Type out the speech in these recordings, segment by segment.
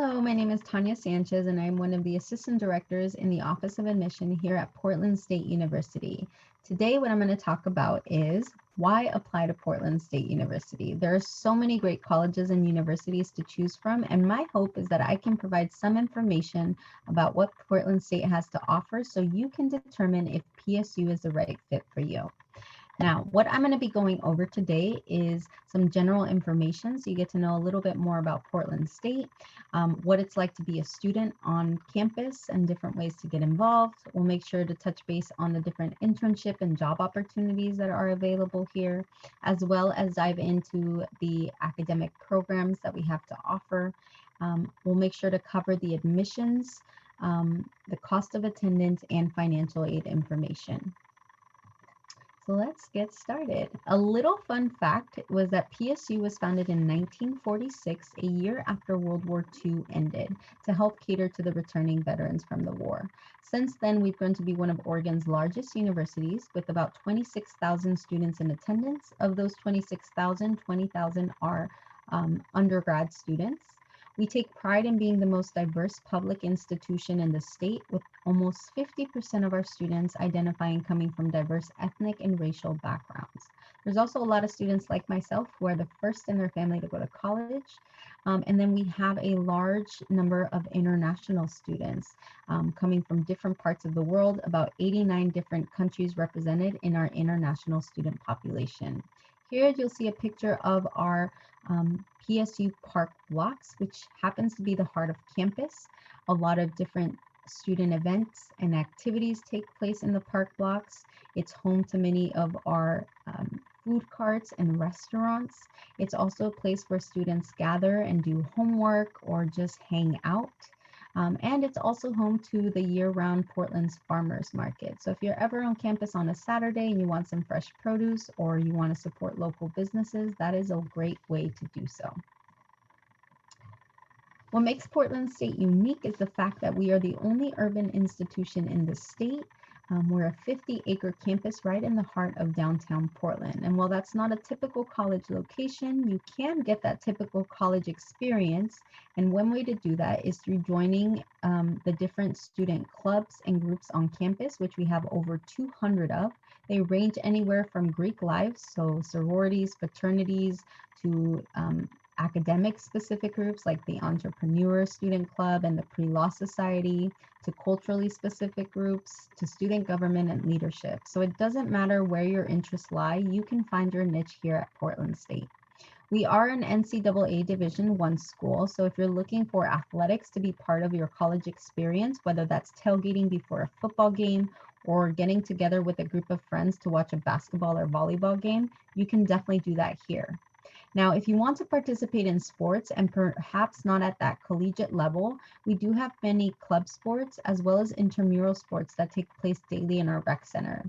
Hello, my name is Tanya Sanchez, and I'm one of the assistant directors in the Office of Admission here at Portland State University. Today, what I'm going to talk about is why apply to Portland State University. There are so many great colleges and universities to choose from, and my hope is that I can provide some information about what Portland State has to offer so you can determine if PSU is the right fit for you. Now, what I'm going to be going over today is some general information so you get to know a little bit more about Portland State, what it's like to be a student on campus and different ways to get involved. We'll make sure to touch base on the different internship and job opportunities that are available here, as well as dive into the academic programs that we have to offer. We'll make sure to cover the admissions, the cost of attendance, and financial aid information. So let's get started. A little fun fact was that PSU was founded in 1946, a year after World War II ended, to help cater to the returning veterans from the war. Since then, we've grown to be one of Oregon's largest universities with about 26,000 students in attendance. Of those 26,000, 20,000 are undergrad students. We take pride in being the most diverse public institution in the state, with almost 50% of our students identifying coming from diverse ethnic and racial backgrounds. There's also a lot of students like myself who are the first in their family to go to college. And then we have a large number of international students coming from different parts of the world, about 89 different countries represented in our international student population. Here you'll see a picture of our PSU Park blocks, which happens to be the heart of campus. A lot of different student events and activities take place in the park blocks. It's home to many of our food carts and restaurants. It's also a place where students gather and do homework or just hang out. And it's also home to the year-round Portland's Farmers Market. So if you're ever on campus on a Saturday and you want some fresh produce or you want to support local businesses, that is a great way to do so. What makes Portland State unique is the fact that we are the only urban institution in the state. We're a 50-acre campus right in the heart of downtown Portland. And while that's not a typical college location, you can get that typical college experience. And one way to do that is through joining the different student clubs and groups on campus, which we have over 200 of. They range anywhere from Greek lives, so sororities, fraternities, to academic specific groups like the Entrepreneur Student Club and the Pre-Law Society, to culturally specific groups, to student government and leadership. So it doesn't matter where your interests lie, you can find your niche here at Portland State. We are an NCAA Division I school, so if you're looking for athletics to be part of your college experience, whether that's tailgating before a football game or getting together with a group of friends to watch a basketball or volleyball game, you can definitely do that here. Now, if you want to participate in sports and perhaps not at that collegiate level, we do have many club sports as well as intramural sports that take place daily in our rec center.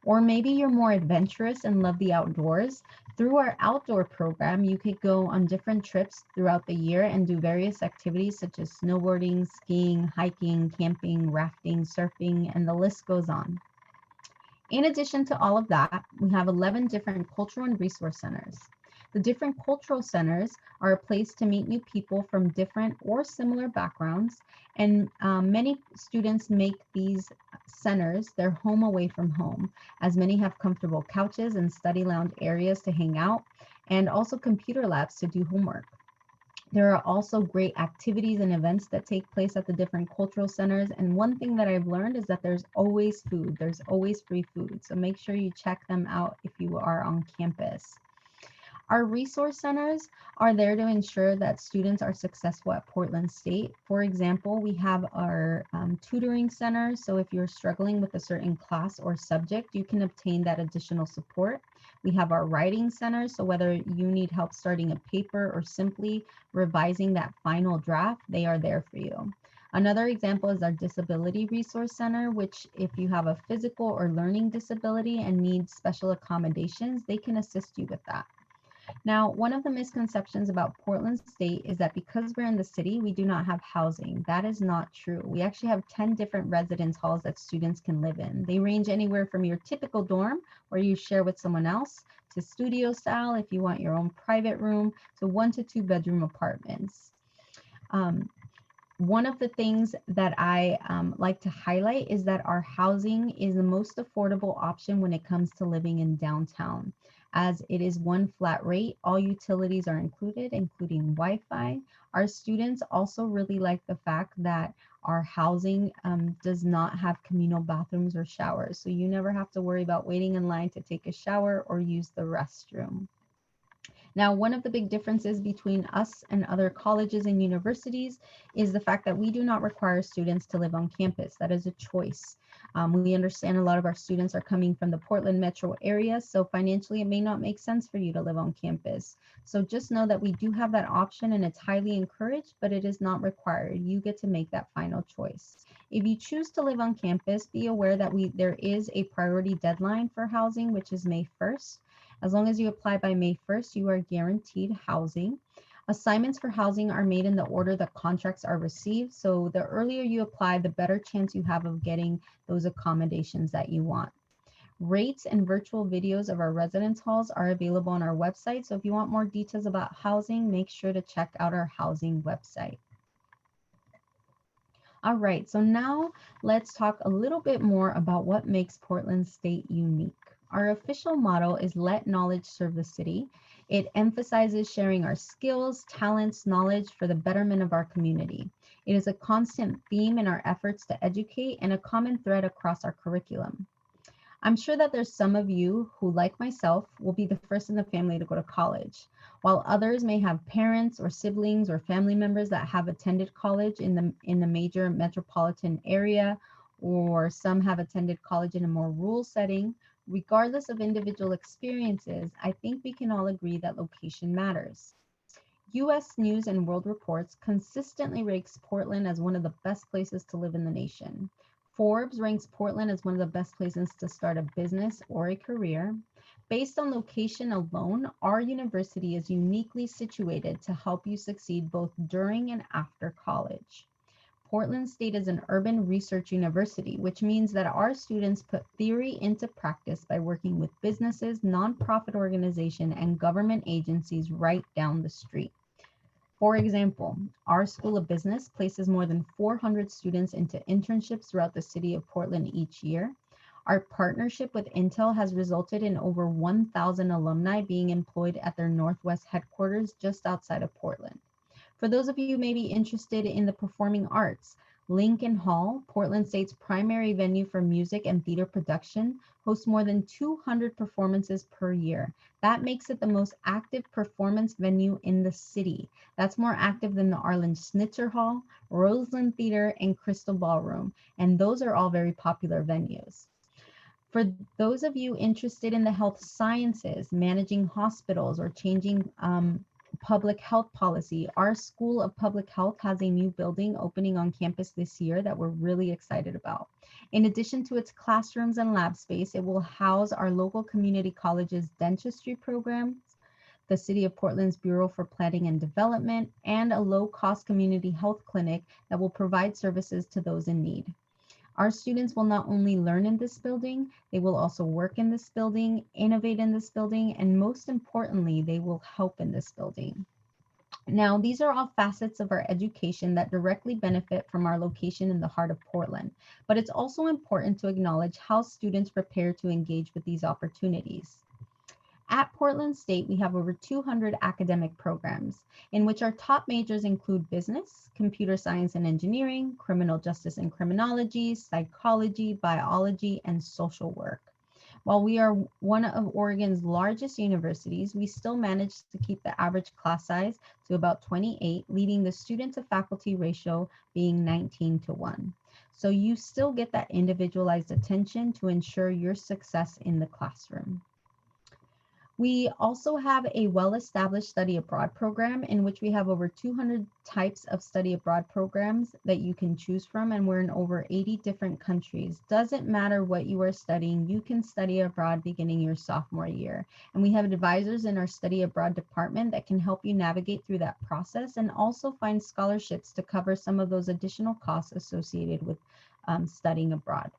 Or maybe you're more adventurous and love the outdoors. Through our outdoor program, you could go on different trips throughout the year and do various activities such as snowboarding, skiing, hiking, camping, rafting, surfing, and the list goes on. In addition to all of that, we have 11 different cultural and resource centers. The different cultural centers are a place to meet new people from different or similar backgrounds, and many students make these centers their home away from home, as many have comfortable couches and study lounge areas to hang out, and also computer labs to do homework. There are also great activities and events that take place at the different cultural centers. And one thing that I've learned is that there's always food. There's always free food. So make sure you check them out if you are on campus. Our resource centers are there to ensure that students are successful at Portland State. For example, we have our tutoring center. So if you're struggling with a certain class or subject, you can obtain that additional support. We have our writing center. So whether you need help starting a paper or simply revising that final draft, they are there for you. Another example is our Disability Resource Center, which if you have a physical or learning disability and need special accommodations, they can assist you with that. Now, one of the misconceptions about Portland State is that because we're in the city, we do not have housing. That is not true. We actually have 10 different residence halls that students can live in. They range anywhere from your typical dorm, where you share with someone else, to studio style if you want your own private room, to 1 to 2 bedroom apartments. One of the things that I like to highlight is that our housing is the most affordable option when it comes to living in downtown, as it is one flat rate. All utilities are included, including Wi-Fi. Our students also really like the fact that our housing does not have communal bathrooms or showers, so you never have to worry about waiting in line to take a shower or use the restroom. Now, one of the big differences between us and other colleges and universities is the fact that we do not require students to live on campus. That is a choice. We understand a lot of our students are coming from the Portland metro area, so financially it may not make sense for you to live on campus. So just know that we do have that option and it's highly encouraged, but it is not required. You get to make that final choice. If you choose to live on campus, be aware that there is a priority deadline for housing, which is May 1st. As long as you apply by May 1st, you are guaranteed housing. Assignments for housing are made in the order that contracts are received. So the earlier you apply, the better chance you have of getting those accommodations that you want. Rates and virtual videos of our residence halls are available on our website. So if you want more details about housing, make sure to check out our housing website. All right, so now let's talk a little bit more about what makes Portland State unique. Our official motto is "Let knowledge serve the city." It emphasizes sharing our skills, talents, knowledge for the betterment of our community. It is a constant theme in our efforts to educate and a common thread across our curriculum. I'm sure that there's some of you who, like myself, will be the first in the family to go to college, while others may have parents or siblings or family members that have attended college in the major metropolitan area, or some have attended college in a more rural setting. Regardless of individual experiences, I think we can all agree that location matters. U.S. News and World Reports consistently ranks Portland as one of the best places to live in the nation. Forbes ranks Portland as one of the best places to start a business or a career. Based on location alone, our university is uniquely situated to help you succeed both during and after college. Portland State is an urban research university, which means that our students put theory into practice by working with businesses, nonprofit organizations, and government agencies right down the street. For example, our School of Business places more than 400 students into internships throughout the city of Portland each year. Our partnership with Intel has resulted in over 1,000 alumni being employed at their Northwest headquarters just outside of Portland. For those of you who may be interested in the performing arts, Lincoln Hall, Portland State's primary venue for music and theater production, hosts more than 200 performances per year. That makes it the most active performance venue in the city. That's more active than the Arlen Schnitzer Hall, Roseland Theater, and Crystal Ballroom, and those are all very popular venues. For those of you interested in the health sciences, managing hospitals, or changing public health policy, our School of Public Health has a new building opening on campus this year that we're really excited about. In addition to its classrooms and lab space, it will house our local community college's dentistry programs, the City of Portland's Bureau for Planning and Development, and a low-cost community health clinic that will provide services to those in need. Our students will not only learn in this building, they will also work in this building, innovate in this building, and most importantly, they will help in this building. Now, these are all facets of our education that directly benefit from our location in the heart of Portland, but it's also important to acknowledge how students prepare to engage with these opportunities. At Portland State, we have over 200 academic programs, in which our top majors include business, computer science and engineering, criminal justice and criminology, psychology, biology, and social work. While we are one of Oregon's largest universities, we still manage to keep the average class size to about 28, leading the student to faculty ratio being 19:1. So you still get that individualized attention to ensure your success in the classroom. We also have a well-established study abroad program in which we have over 200 types of study abroad programs that you can choose from, and we're in over 80 different countries. Doesn't matter what you are studying, you can study abroad beginning your sophomore year. And we have advisors in our study abroad department that can help you navigate through that process and also find scholarships to cover some of those additional costs associated with studying abroad.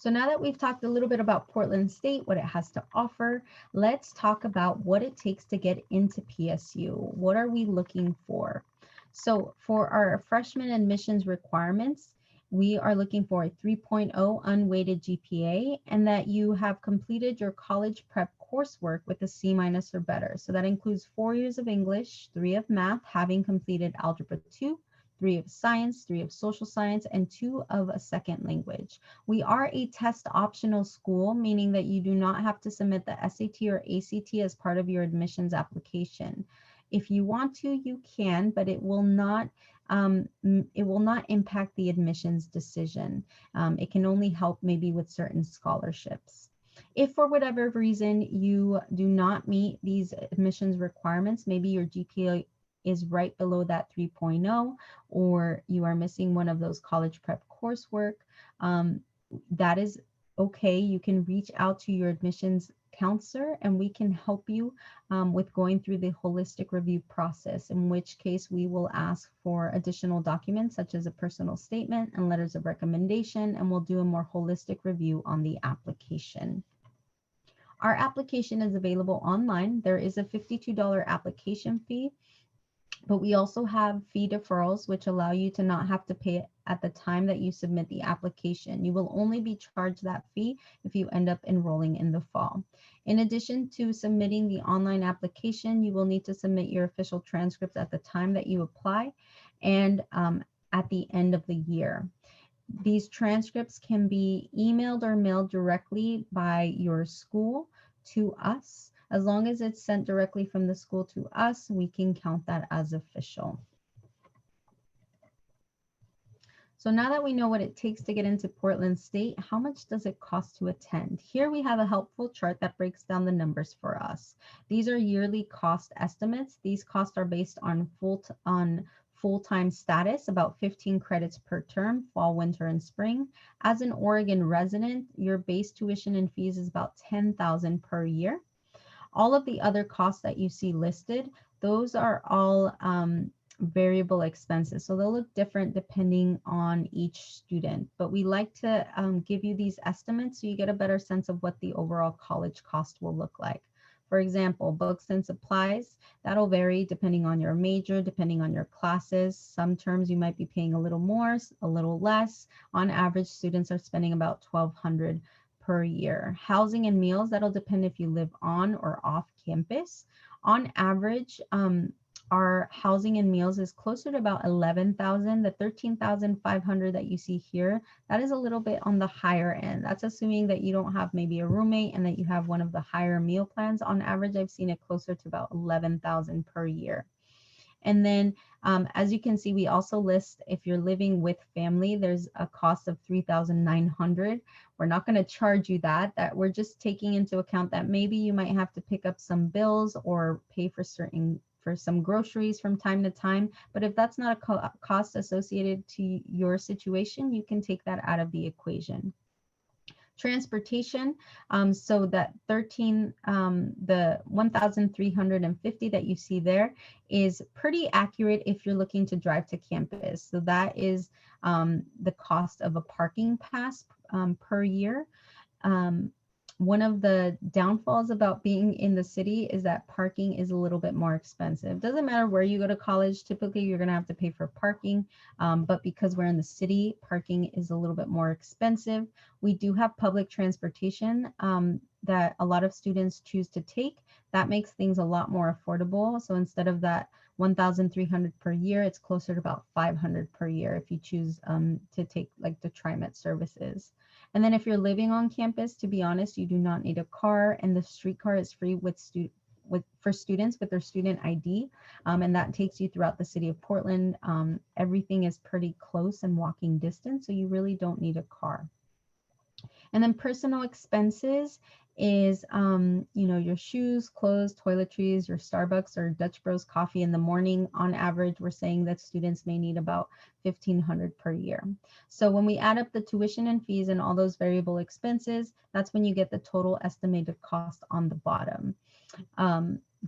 So now that we've talked a little bit about Portland State, what it has to offer, let's talk about what it takes to get into PSU. What are we looking for? So for our freshman admissions requirements, we are looking for a 3.0 unweighted GPA and that you have completed your college prep coursework with a C- or better. So that includes 4 years of English, 3 of math, having completed Algebra 2, 3 of science, 3 of social science, and 2 of a second language. We are a test optional school, meaning that you do not have to submit the SAT or ACT as part of your admissions application. If you want to, you can, but it will not impact the admissions decision. It can only help maybe with certain scholarships. If for whatever reason you do not meet these admissions requirements, maybe your GPA is right below that 3.0, or you are missing one of those college prep coursework, that is okay. You can reach out to your admissions counselor and we can help you with going through the holistic review process, in which case we will ask for additional documents such as a personal statement and letters of recommendation, and we'll do a more holistic review on the application. Our application is available online. There is a $52 application fee, but we also have fee deferrals, which allow you to not have to pay it at the time that you submit the application. You will only be charged that fee if you end up enrolling in the fall. In addition to submitting the online application, you will need to submit your official transcripts at the time that you apply and at the end of the year. These transcripts can be emailed or mailed directly by your school to us. As long as it's sent directly from the school to us, we can count that as official. So now that we know what it takes to get into Portland State, how much does it cost to attend? Here we have a helpful chart that breaks down the numbers for us. These are yearly cost estimates. These costs are based on full-time status, about 15 credits per term, fall, winter, and spring. As an Oregon resident, your base tuition and fees is about $10,000 per year. All of the other costs that you see listed, those are all variable expenses. So they'll look different depending on each student, but we like to give you these estimates so you get a better sense of what the overall college cost will look like. For example, books and supplies, that'll vary depending on your major, depending on your classes. Some terms you might be paying a little more, a little less. On average, students are spending about $1,200 per year. Housing and meals, that'll depend if you live on or off campus. On average, our housing and meals is closer to about $11,000. The $13,500 that you see here, that is a little bit on the higher end. That's assuming that you don't have maybe a roommate and that you have one of the higher meal plans. On average, I've seen it closer to about $11,000 per year. And then as you can see, we also list if you're living with family, there's a cost of $3,900. We're not going to charge you that we're just taking into account that maybe you might have to pick up some bills or pay for some groceries from time to time. But if that's not a cost associated to your situation, you can take that out of the equation. Transportation, so that the 1,350 that you see there is pretty accurate if you're looking to drive to campus. So that is the cost of a parking pass per year. One of the downfalls about being in the city is that parking is a little bit more expensive. Doesn't matter where you go to college, typically you're going to have to pay for parking, but because we're in the city, parking is a little bit more expensive. We do have public transportation that a lot of students choose to take. That makes things a lot more affordable. So instead of that 1,300 per year, it's closer to about 500 per year if you choose to take like the TriMet services. And then if you're living on campus, to be honest, you do not need a car, and the streetcar is free for students with their student ID, and that takes you throughout the city of Portland. Everything is pretty close and walking distance, so you really don't need a car. And then personal expenses is, your shoes, clothes, toiletries, your Starbucks or Dutch Bros coffee in the morning. On average, we're saying that students may need about $1,500 per year. So when we add up the tuition and fees and all those variable expenses, that's when you get the total estimated cost on the bottom.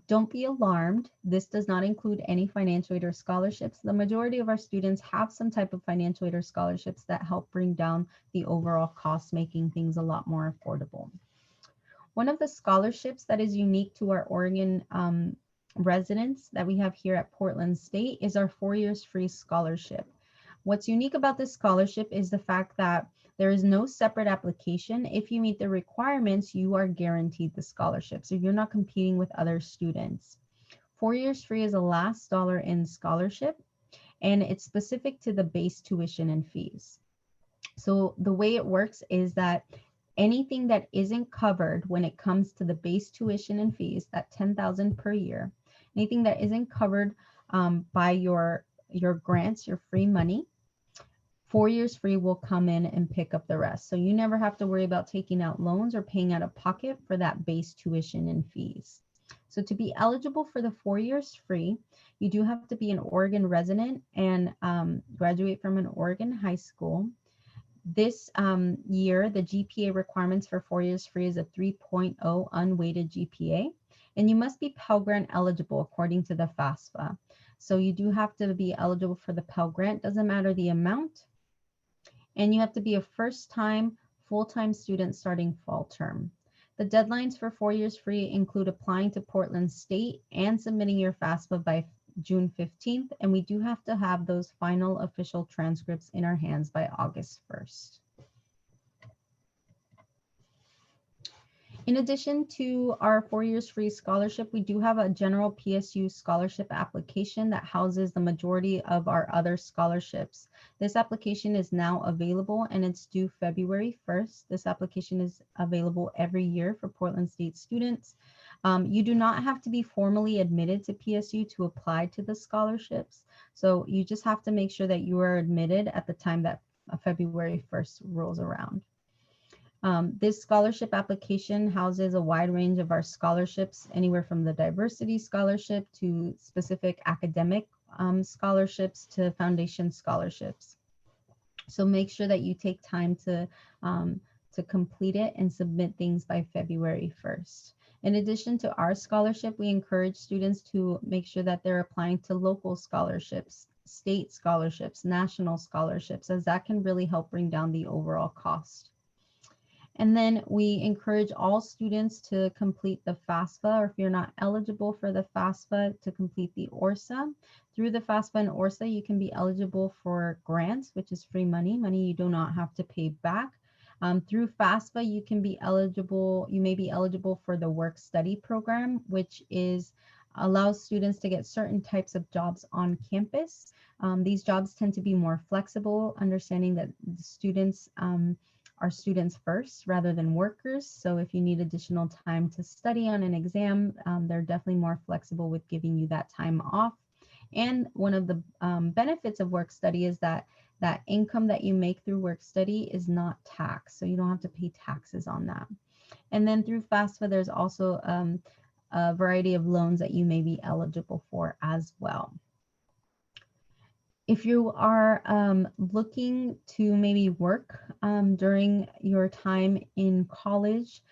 Don't be alarmed. This does not include any financial aid or scholarships. The majority of our students have some type of financial aid or scholarships that help bring down the overall cost, making things a lot more affordable. One of the scholarships that is unique to our Oregon residents that we have here at Portland State is our 4 years free scholarship. What's unique about this scholarship is the fact that there is no separate application. If you meet the requirements, you are guaranteed the scholarship. So you're not competing with other students. 4 years free is the last dollar in scholarship, and it's specific to the base tuition and fees. So the way it works is that anything that isn't covered when it comes to the base tuition and fees, that $10,000 per year, anything that isn't covered by your grants, your free money, 4 years free will come in and pick up the rest. So you never have to worry about taking out loans or paying out of pocket for that base tuition and fees. So to be eligible for the 4 years free, you do have to be an Oregon resident and graduate from an Oregon high school. This year, the GPA requirements for 4 years free is a 3.0 unweighted GPA, and you must be Pell Grant eligible according to the FAFSA. So you do have to be eligible for the Pell Grant, doesn't matter the amount, and you have to be a first-time full-time student starting fall term. The deadlines for 4 years free include applying to Portland State and submitting your FAFSA by June 15th, and we do have to have those final official transcripts in our hands by August 1st. In addition to our 4 years free scholarship, we do have a general PSU scholarship application that houses the majority of our other scholarships. This application is now available and it's due February 1st. This application is available every year for Portland State students. You do not have to be formally admitted to PSU to apply to the scholarships. So you just have to make sure that you are admitted at the time that February 1st rolls around. This scholarship application houses a wide range of our scholarships, anywhere from the diversity scholarship to specific academic scholarships to foundation scholarships. So make sure that you take time to complete it and submit things by February 1st. In addition to our scholarship, we encourage students to make sure that they're applying to local scholarships, state scholarships, national scholarships, as that can really help bring down the overall cost. And then we encourage all students to complete the FAFSA, or if you're not eligible for the FAFSA, to complete the ORSA. Through the FAFSA and ORSA, you can be eligible for grants, which is free money you do not have to pay back. Through FAFSA, you may be eligible for the work-study program, which allows students to get certain types of jobs on campus. These jobs tend to be more flexible, understanding that the students are students first rather than workers. So if you need additional time to study on an exam, they're definitely more flexible with giving you that time off. And one of the benefits of work study is that income that you make through work study is not taxed. So you don't have to pay taxes on that. And then through FAFSA, there's also a variety of loans that you may be eligible for as well. If you are looking to maybe work during your time in college,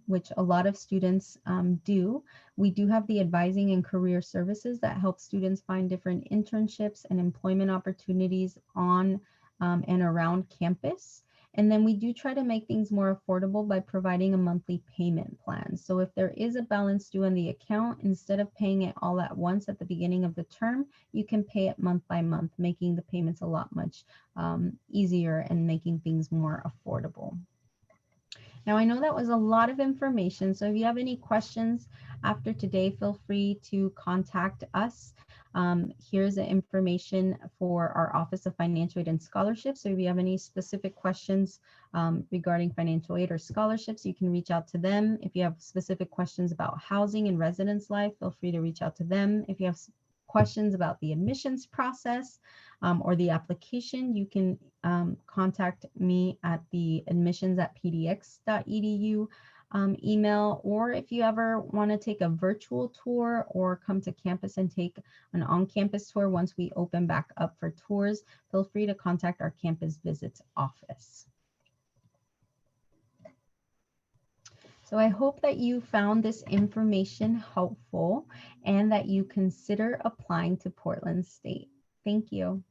which a lot of students do, we do have the advising and career services that help students find different internships and employment opportunities on and around campus. And then we do try to make things more affordable by providing a monthly payment plan. So if there is a balance due on the account, instead of paying it all at once at the beginning of the term, you can pay it month by month, making the payments a lot much easier and making things more affordable. Now, I know that was a lot of information, so if you have any questions after today, feel free to contact us. Here's the information for our Office of Financial Aid and Scholarships. So if you have any specific questions regarding financial aid or scholarships, you can reach out to them. If you have specific questions about housing and residence life, feel free to reach out to them. If you have questions about the admissions process or the application, you can contact me at the admissions@pdx.edu email, or if you ever want to take a virtual tour or come to campus and take an on-campus tour once we open back up for tours, feel free to contact our campus visits office. So I hope that you found this information helpful and that you consider applying to Portland State. Thank you.